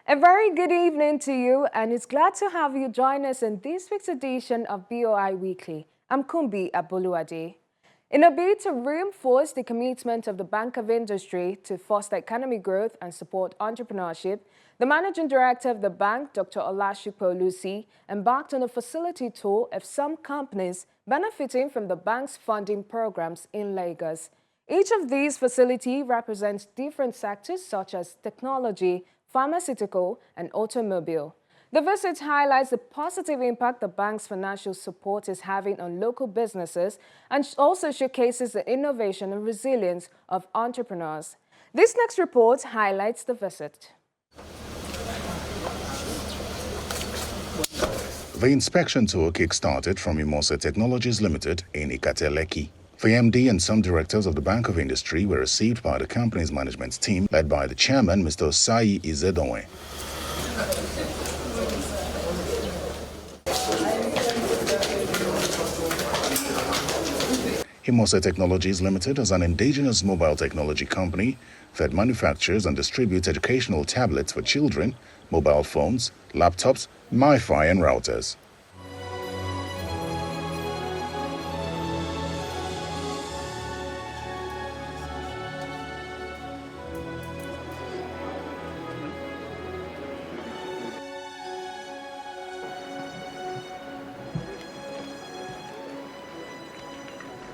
A very good evening to you, and it's glad to have you join us in this week's edition of BOI Weekly. I'm Kumbi Aboluade. In a bid to reinforce the commitment of the Bank of Industry to foster economic growth and support entrepreneurship, the Managing Director of the bank, Dr. Olashipo Lucy, embarked on a facility tour of some companies benefiting from the bank's funding programs in Lagos. Each of these facilities represents different sectors such as technology, pharmaceutical, and automobile. The visit highlights the positive impact the bank's financial support is having on local businesses and also showcases the innovation and resilience of entrepreneurs. This next report highlights the visit. The inspection tour kick-started from Imose Technologies Limited in Ikate-Lekki. The MD and some directors of the Bank of Industry were received by the company's management team, led by the chairman, Mr. Osai Izedonwe. Imose Technologies Limited is an indigenous mobile technology company that manufactures and distributes educational tablets for children, mobile phones, laptops, Wi-Fi and routers.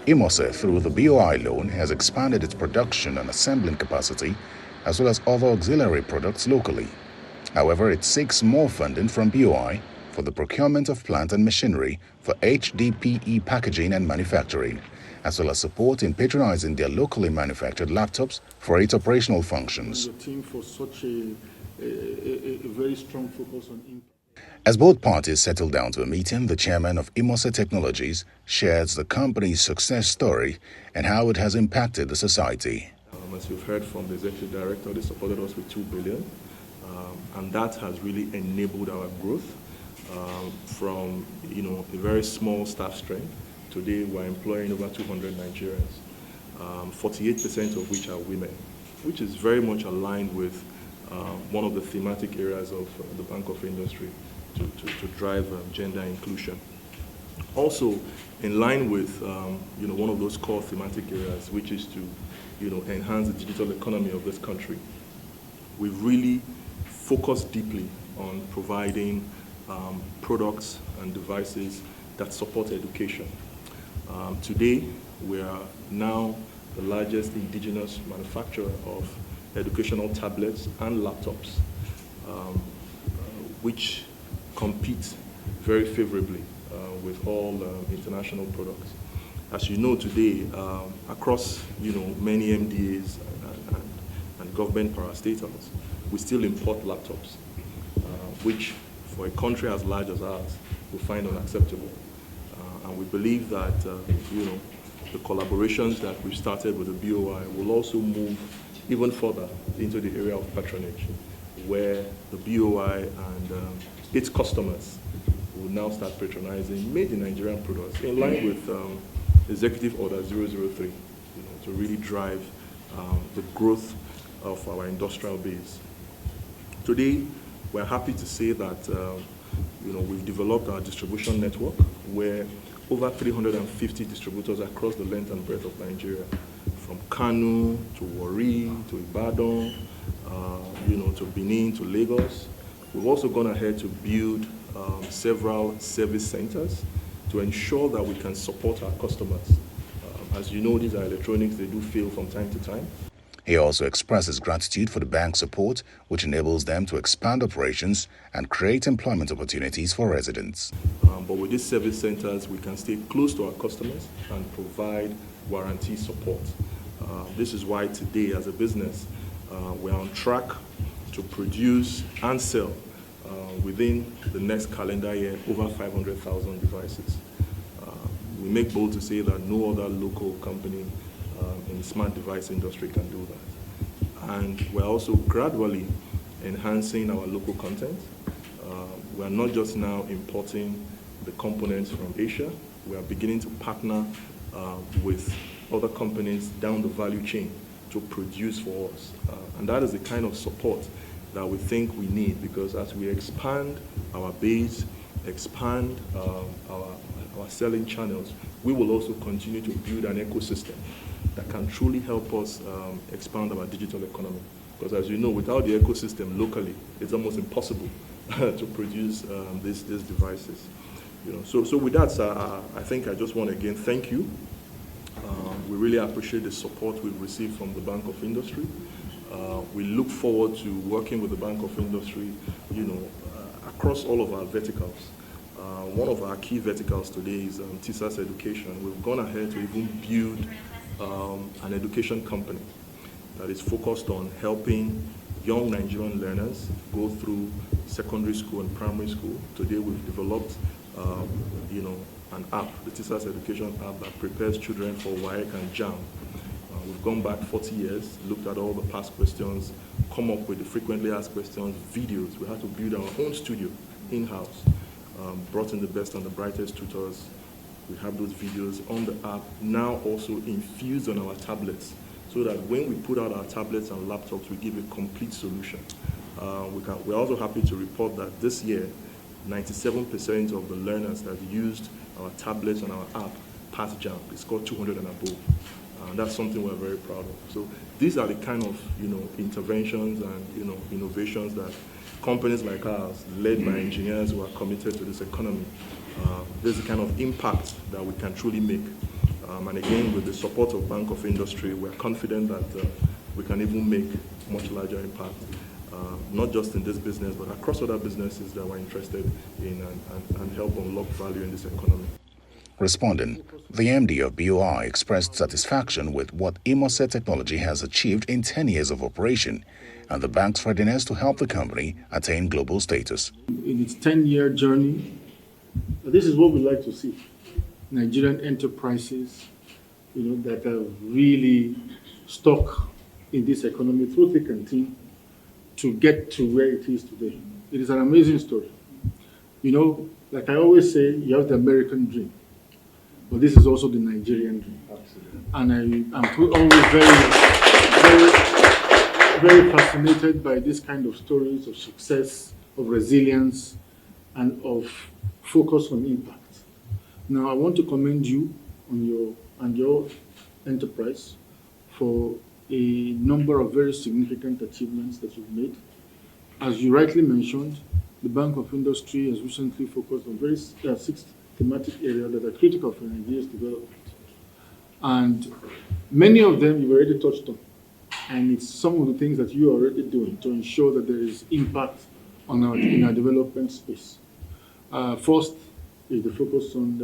Imose, through the BOI loan, has expanded its production and assembling capacity as well as other auxiliary products locally. However, it seeks more funding from BOI for the procurement of plant and machinery for HDPE packaging and manufacturing, as well as support in patronizing their locally manufactured laptops for its operational functions. The team for such a very strong focus on impact. As both parties settle down to a meeting, the chairman of Imose Technologies shares the company's success story and how it has impacted the society. As you've heard from the executive director, they supported us with $2 billion, and that has really enabled our growth from a very small staff strength. Today, we're employing over 200 Nigerians, 48% of which are women, which is very much aligned with one of the thematic areas of the Bank of Industry to drive gender inclusion. Also, in line with one of those core thematic areas, which is to enhance the digital economy of this country, we've really focused deeply on providing products and devices that support education. Today, we are now the largest indigenous manufacturer of educational tablets and laptops, which compete very favorably with all international products. As you know today, across many MDAs and government parastatals, we still import laptops, which for a country as large as ours, we find unacceptable. And we believe that the collaborations that we've started with the BOI will also move even further into the area of patronage, where the BOI and its customers will now start patronizing made in Nigerian products in line with Executive Order 003, to really drive the growth of our industrial base. Today, we're happy to say that we've developed our distribution network where over 350 distributors across the length and breadth of Nigeria, from Kano to Warri to Ibadan, to Benin to Lagos. We've also gone ahead to build several service centers to ensure that we can support our customers. As you know, these are electronics, they do fail from time to time. He also expresses gratitude for the bank's support, which enables them to expand operations and create employment opportunities for residents. But with these service centers, we can stay close to our customers and provide warranty support. This is why today, as a business, we're on track to produce and sell within the next calendar year over 500,000 devices. We make bold to say that no other local company in the smart device industry can do that. And we're also gradually enhancing our local content. We're not just now importing the components from Asia, we are beginning to partner with other companies down the value chain to produce for us. And that is the kind of support that we think we need, because as we expand our base, expand our selling channels, we will also continue to build an ecosystem that can truly help us expand our digital economy. Because as you know, without the ecosystem locally, it's almost impossible to produce these devices. So with that, sir, I think I just want to again thank you. We really appreciate the support we've received from the Bank of Industry. We look forward to working with the Bank of Industry, across all of our verticals. One of our key verticals today is TISA's education. We've gone ahead to even build an education company that is focused on helping young Nigerian learners go through secondary school and primary school. Today we've developed, an app, the TISA's education app, that prepares children for WAEC and JAM. We've gone back 40 years, looked at all the past questions, come up with the frequently asked questions, videos. We had to build our own studio in-house, brought in the best and the brightest tutors. We have those videos on the app, now also infused on our tablets, so that when we put out our tablets and laptops, we give a complete solution. We're also happy to report that this year, 97% of the learners that used our tablets and our app passed JAM. They scored 200 and above. That's something we're very proud of. So these are the kind of interventions and innovations that companies like ours, led by engineers who are committed to this economy, there's the kind of impact that we can truly make. And again, with the support of Bank of Industry, we're confident that we can even make much larger impact, not just in this business, but across other businesses that we're interested in and help unlock value in this economy. Responding, the MD of BOI expressed satisfaction with what Imose technology has achieved in 10 years of operation and the bank's readiness to help the company attain global status. In its 10-year journey, this is what we like to see. Nigerian enterprises, that are really stuck in this economy through thick and thin to get to where it is today. It is an amazing story. Like I always say, you have the American dream, but this is also the Nigerian dream. And I'm always very fascinated by this kind of stories of success, of resilience, and of focus on impact. Now, I want to commend you on your enterprise for a number of very significant achievements that you've made. As you rightly mentioned, the Bank of Industry has recently focused on 6 thematic areas that are critical for Nigeria's development. And many of them you've already touched on. And it's some of the things that you are already doing to ensure that there is impact in our development space. First is the focus on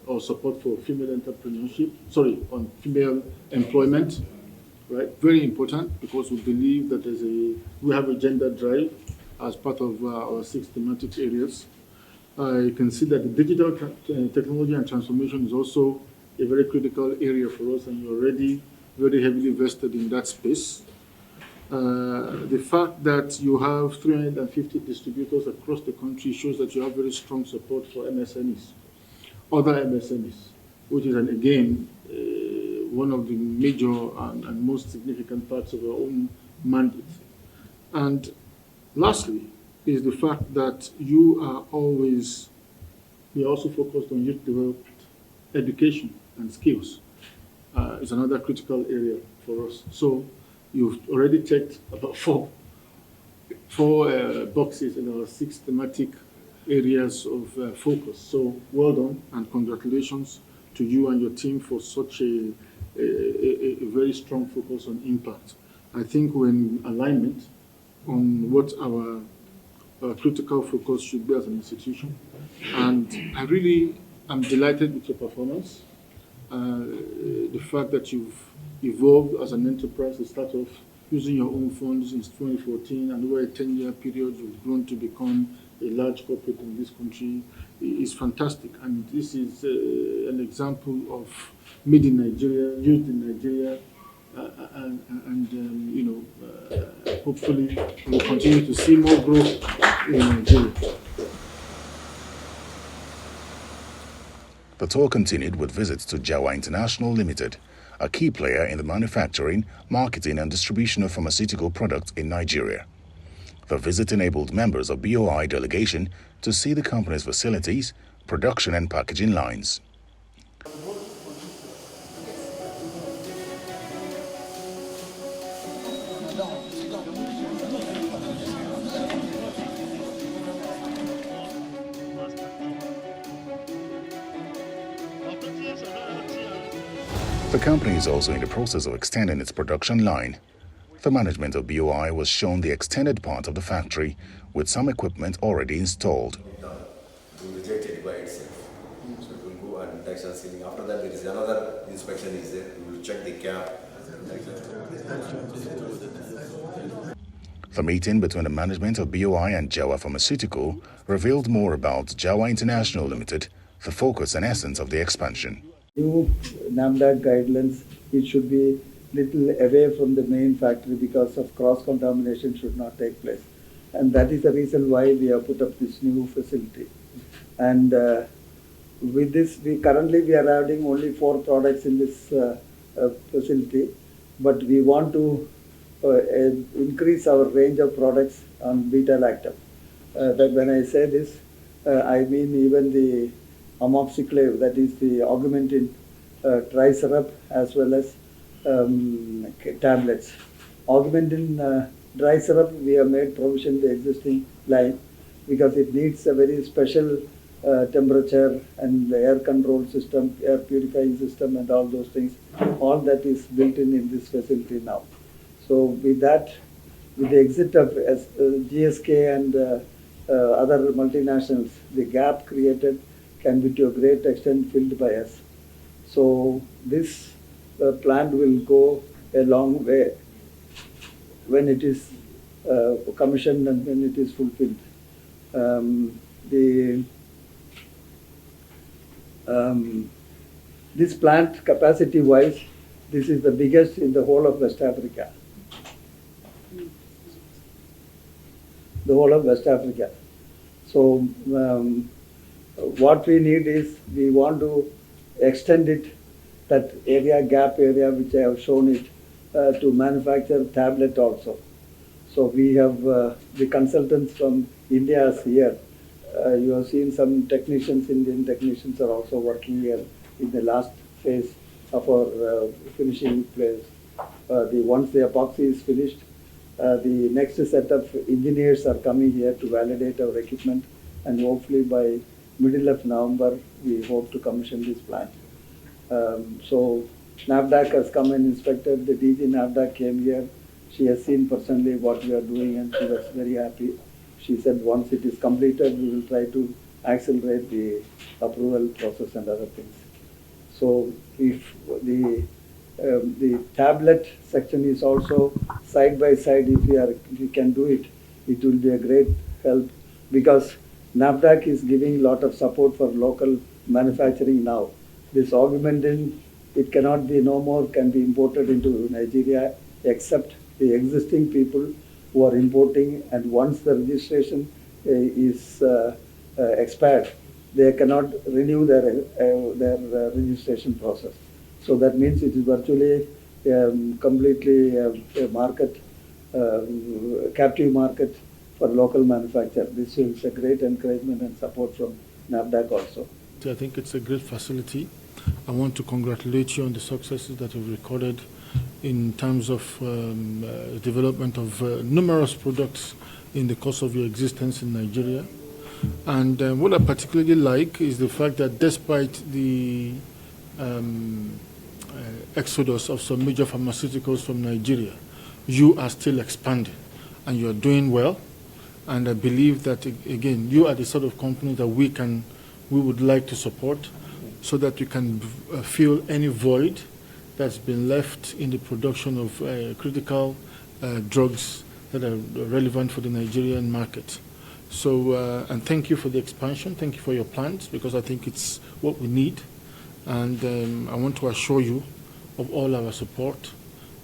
our support for female on female employment, right? Very important, because we believe that we have a gender drive as part of our 6 thematic areas. You can see that the digital technology and transformation is also a very critical area for us, and you're already very heavily vested in that space. The fact that you have 350 distributors across the country shows that you have very strong support for MSMEs, other MSMEs, which is, again, one of the major and most significant parts of our own mandate. And lastly is the fact that you are also focused on youth development, education, and skills. Is another critical area for us. So you've already checked about four boxes in our 6 thematic areas of focus. So well done, and congratulations to you and your team for such a very strong focus on impact. I think we're in alignment on what our critical focus should be as an institution. And I really am delighted with your performance. The fact that you've evolved as an enterprise to start off using your own funds since 2014, and over a 10-year period, you've grown to become a large corporate in this country is fantastic. And this is an example of made in Nigeria, used in Nigeria, hopefully we'll continue to see more growth in Nigeria. The tour continued with visits to Jawa International Limited, a key player in the manufacturing, marketing and distribution of pharmaceutical products in Nigeria. The visit enabled members of BOI delegation to see the company's facilities, production and packaging lines. The company is also in the process of extending its production line. The management of BOI was shown the extended part of the factory with some equipment already installed. We reject it by itself. So it will go and induction sealing. After that, there is another inspection is there. We will check the cap. The meeting between the management of BOI and Jawa Pharmaceutical revealed more about Jawa International Limited, the focus and essence of the expansion. New NAMDAC guidelines, it should be little away from the main factory because of cross-contamination should not take place. And that is the reason why we have put up this new facility. And with this, we are adding only 4 products in this facility, but we want to increase our range of products on beta-lactam. That when I say this, I mean even the amoxiclave, that is the augmentin dry syrup as well as tablets. Augmentin dry syrup, we have made provision in the existing line because it needs a very special temperature and the air control system, air purifying system and all those things. All that is built in this facility now. So with that, with the exit of GSK and other multinationals, the gap created can be to a great extent filled by us. So this plant will go a long way when it is commissioned and when it is fulfilled. This plant capacity-wise, this is the biggest in the whole of West Africa. The whole of West Africa. So what we need is, we want to extend it, that area, gap area which I have shown it, to manufacture tablet also. So we have the consultants from India is here. You have seen some technicians, Indian technicians are also working here in the last phase of our finishing place. Once the epoxy is finished, the next set of engineers are coming here to validate our equipment, and hopefully by middle of November, we hope to commission this plant. So NAFDAC has come and inspected. The DG NAFDAC came here. She has seen personally what we are doing and she was very happy. She said once it is completed, we will try to accelerate the approval process and other things. So if the tablet section is also side by side, if we can do it, it will be a great help, because NAFDAC is giving a lot of support for local manufacturing now. This augmentin, it cannot be no more can be imported into Nigeria except the existing people who are importing, and once the registration is expired, they cannot renew their registration process. So that means it is virtually completely a market, captive market for local manufacture. This is a great encouragement and support from NAFDAC also. I think it's a great facility. I want to congratulate you on the successes that you've recorded in terms of development of numerous products in the course of your existence in Nigeria. And what I particularly like is the fact that despite the exodus of some major pharmaceuticals from Nigeria, you are still expanding and you're doing well. And I believe that, again, you are the sort of company that we would like to support, so that we can fill any void that's been left in the production of critical drugs that are relevant for the Nigerian market. So, and thank you for the expansion. Thank you for your plans, because I think it's what we need. And I want to assure you of all our support.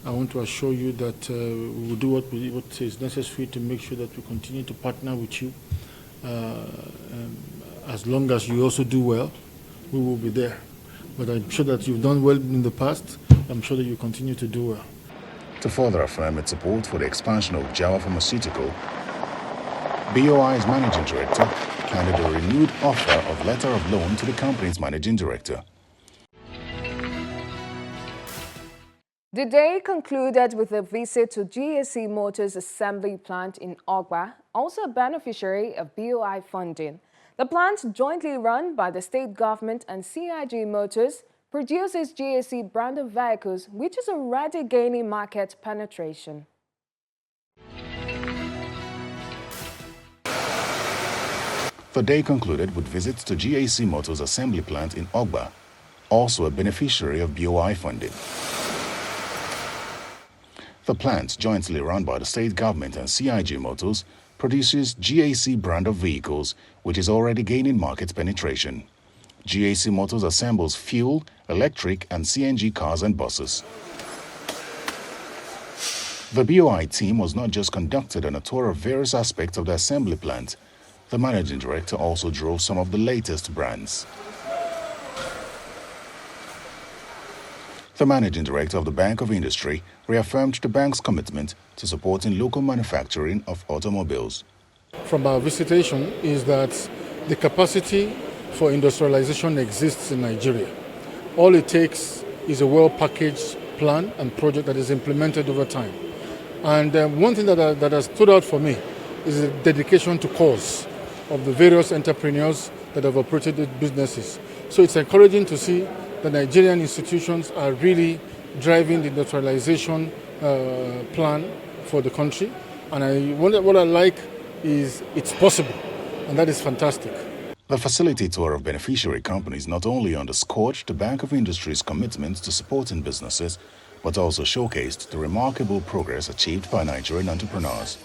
I want to assure you that we will do what is necessary to make sure that we continue to partner with you. As long as you also do well, we will be there. But I'm sure that you've done well in the past. I'm sure that you continue to do well. To further affirm its support for the expansion of Jawa Pharmaceutical, BOI's managing director handed a renewed offer of letter of loan to the company's managing director. The day concluded with a visit to GAC Motors Assembly Plant in Ogba, also a beneficiary of BOI funding. The plant, jointly run by the state government and CIG Motors, produces GAC branded vehicles, which is already gaining market penetration. The day concluded with visits to GAC Motors Assembly Plant in Ogba, also a beneficiary of BOI funding. The plant, jointly run by the state government and CIG Motors, produces GAC brand of vehicles, which is already gaining market penetration. GAC Motors assembles fuel, electric, and CNG cars and buses. The BOI team was not just conducted on a tour of various aspects of the assembly plant. The managing director also drove some of the latest brands. The managing director of the Bank of Industry reaffirmed the bank's commitment to supporting local manufacturing of automobiles. From our visitation is that the capacity for industrialization exists in Nigeria. All it takes is a well-packaged plan and project that is implemented over time. And one thing that has stood out for me is the dedication to cause of the various entrepreneurs that have operated the businesses. So it's encouraging to see the Nigerian institutions are really driving the industrialization plan for the country. And what I like is it's possible, and that is fantastic. The facility tour of beneficiary companies not only underscored the Bank of Industry's commitment to supporting businesses, but also showcased the remarkable progress achieved by Nigerian entrepreneurs.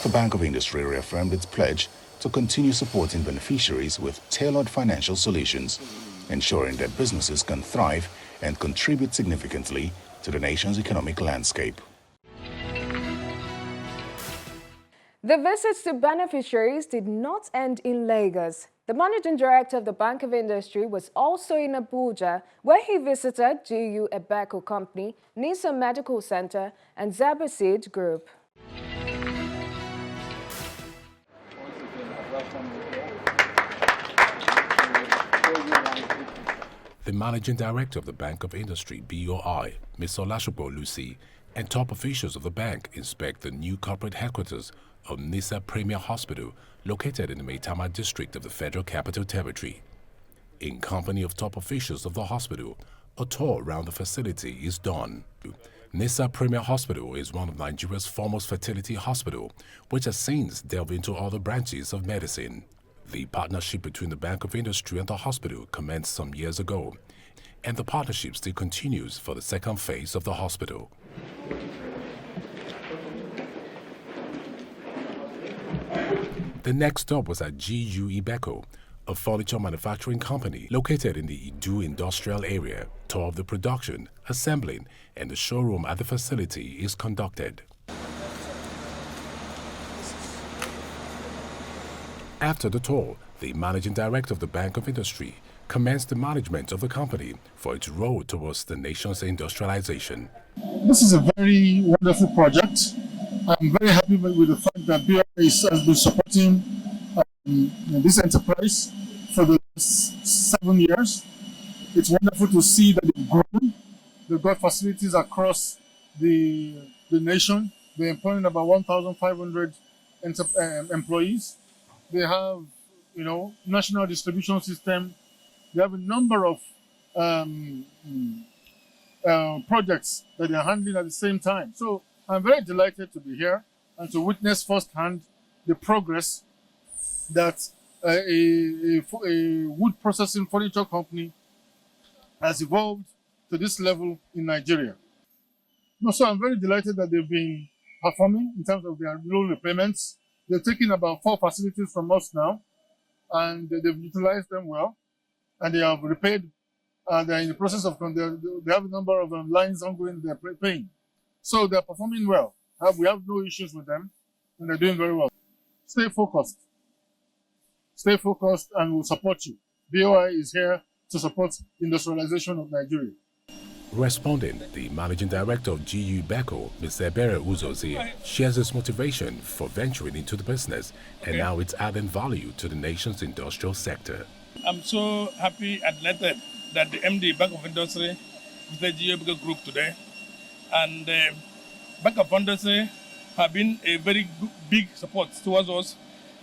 The Bank of Industry reaffirmed its pledge to continue supporting beneficiaries with tailored financial solutions, ensuring that businesses can thrive and contribute significantly to the nation's economic landscape. The visits to beneficiaries did not end in Lagos. The managing director of the Bank of Industry was also in Abuja, where he visited GU Ebeco Company, Nissa Medical Center, and Zabed Group. The Managing Director of the Bank of Industry, BOI, Ms. Olashopo Lucy, and top officials of the bank inspect the new corporate headquarters of Nissa Premier Hospital, located in the Maitama district of the Federal Capital Territory. In company of top officials of the hospital, a tour around the facility is done. Nissa Premier Hospital is one of Nigeria's foremost fertility hospital, which has since delved into other branches of medicine. The partnership between the Bank of Industry and the hospital commenced some years ago, and the partnership still continues for the second phase of the hospital. The next stop was at GU Ebeco, a furniture manufacturing company located in the Idu industrial area. Tour of the production, assembling, and the showroom at the facility is conducted. After the tour, the managing director of the Bank of Industry commenced the management of the company for its road towards the nation's industrialization. This is a very wonderful project. I'm very happy with the fact that BOI has been supporting this enterprise for the last 7 years. It's wonderful to see that they've grown. They've got facilities across the nation. They're employing about 1,500 employees. They have, national distribution system. They have a number of projects that they're handling at the same time. So I'm very delighted to be here and to witness firsthand the progress that a wood processing furniture company has evolved to this level in Nigeria. So I'm very delighted that they've been performing in terms of their loan repayments. They're taking about 4 facilities from us now, and they've utilized them well, and they have repaid. They're in the process of, they have a number of lines ongoing they're paying. So they're performing well. We have no issues with them, and they're doing very well. Stay focused. Stay focused, and we'll support you. BOI is here to support industrialization of Nigeria. Responding, the Managing Director of GU Beko, Mr. Ebere Uzozie, shares his motivation for venturing into the business and how it's adding value to the nation's industrial sector. I'm so happy and delighted that the MD Bank of Industry visited Jawa Pharmaceutical Group today. And Bank of Industry have been a very big support towards us.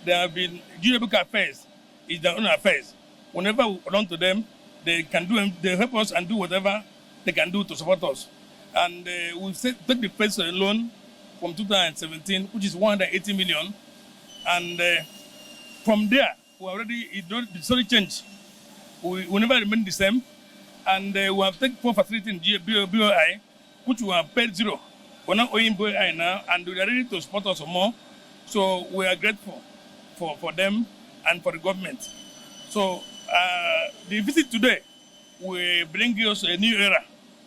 They have been, Jawa Pharmaceutical affairs is their own affairs. Whenever we run to them, they can do, they help us and do whatever they can do to support us. And we take the first loan from 2017, which is 180 million. And from there, we already, the story changed. We never remain the same. And we have taken 4 facilities in BOI, which we have paid zero. We're not owing BOI now, and we are ready to support us more. So we are grateful for them and for the government. So the visit today will bring us a new era,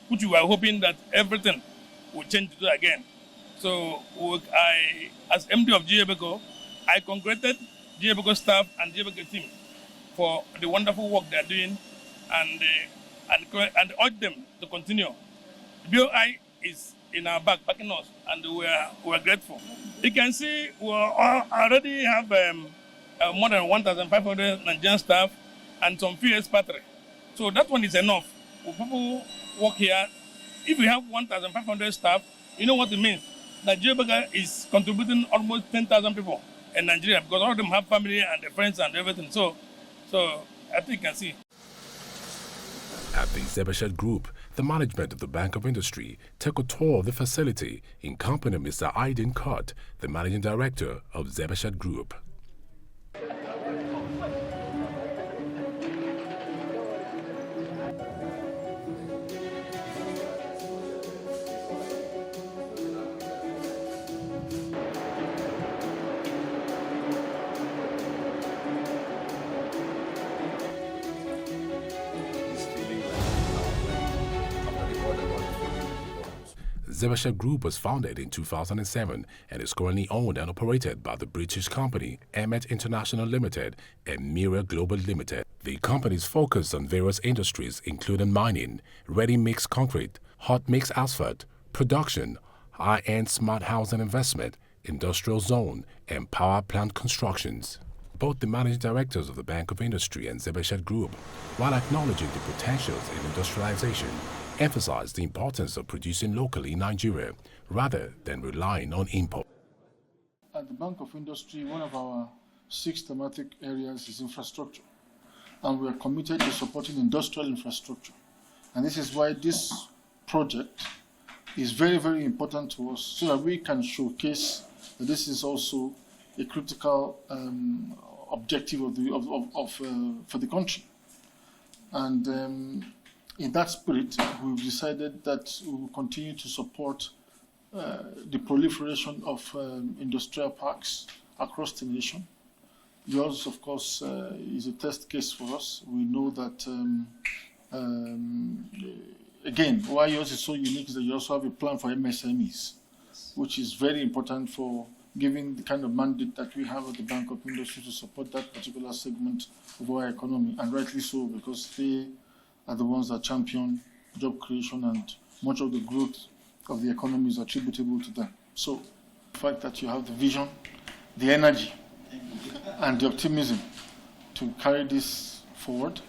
which we are hoping that everything will change today again. So as MD of Jawa Pharmaceutical, I congratulate Jawa Pharmaceutical staff and Jawa Pharmaceutical team for the wonderful work they are doing, and urge them to continue. The BOI is in our back, backing us, and we are grateful. You can see we already have more than 1,500 Nigerian staff and some few expatriates. So that one is enough. When people work here, if we have 1,500 staff, you know what it means. That Jawa Pharmaceutical is contributing almost 10,000 people in Nigeria, because all of them have family and their friends and everything. So I think you can see. At the Zabed Group, the management of the Bank of Industry took a tour of the facility in company of Mr. Aydin Kurt, the Managing Director of Zabed Group. Zabed Group was founded in 2007 and is currently owned and operated by the British company Emmet International Limited and Mira Global Limited. The companies focus on various industries including mining, ready-mix concrete, hot-mix asphalt, production, high-end smart housing investment, industrial zone, and power plant constructions. Both the managing directors of the Bank of Industry and Zabed Group, while acknowledging the potentials in industrialization, emphasized the importance of producing locally in Nigeria rather than relying on import. At the Bank of Industry, one of our 6 thematic areas is infrastructure, and we are committed to supporting industrial infrastructure. And this is why this project is very, very important to us, so that we can showcase that this is also a critical objective for the country. And in that spirit, we've decided that we will continue to support the proliferation of industrial parks across the nation. Yours, of course, is a test case for us. We know that, again, why yours is so unique is that you also have a plan for MSMEs, which is very important for giving the kind of mandate that we have at the Bank of Industry to support that particular segment of our economy, and rightly so, because they are the ones that champion job creation, and much of the growth of the economy is attributable to them. So the fact that you have the vision, the energy, and the optimism to carry this forward,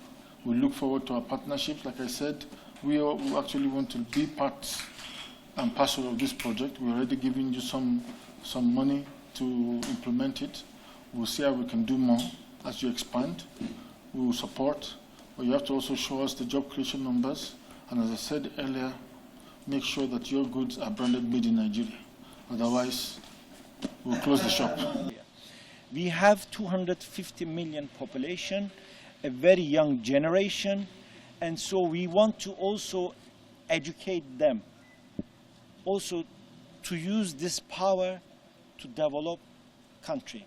we look forward to our partnership. Like I said, we actually want to be part and parcel of this project. We're already giving you some money to implement it. We'll see how we can do more as you expand. We will support. But you have to also show us the job creation numbers, and as I said earlier, make sure that your goods are branded made in Nigeria. Otherwise, we'll close the shop. We have 250 million population, a very young generation, and so we want to also educate them, also to use this power to develop country.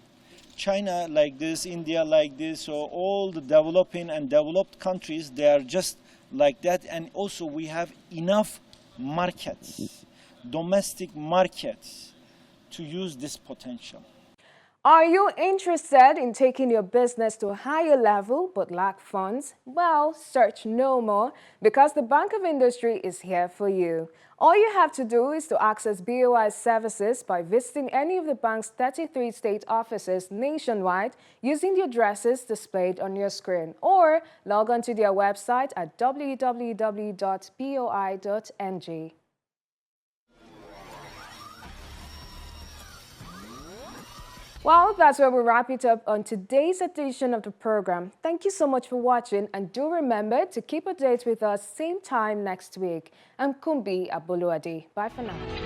China like this, India like this, so all the developing and developed countries, they are just like that. And also we have enough markets, domestic markets, to use this potential. Are you interested in taking your business to a higher level but lack funds? Well, search no more because the Bank of Industry is here for you. All you have to do is to access BOI services by visiting any of the bank's 33 state offices nationwide using the addresses displayed on your screen, or log on to their website at www.boi.ng. Well, that's where we wrap it up on today's edition of the program. Thank you so much for watching, and do remember to keep updated with us same time next week. I'm Kumbi Aboluade. Bye for now.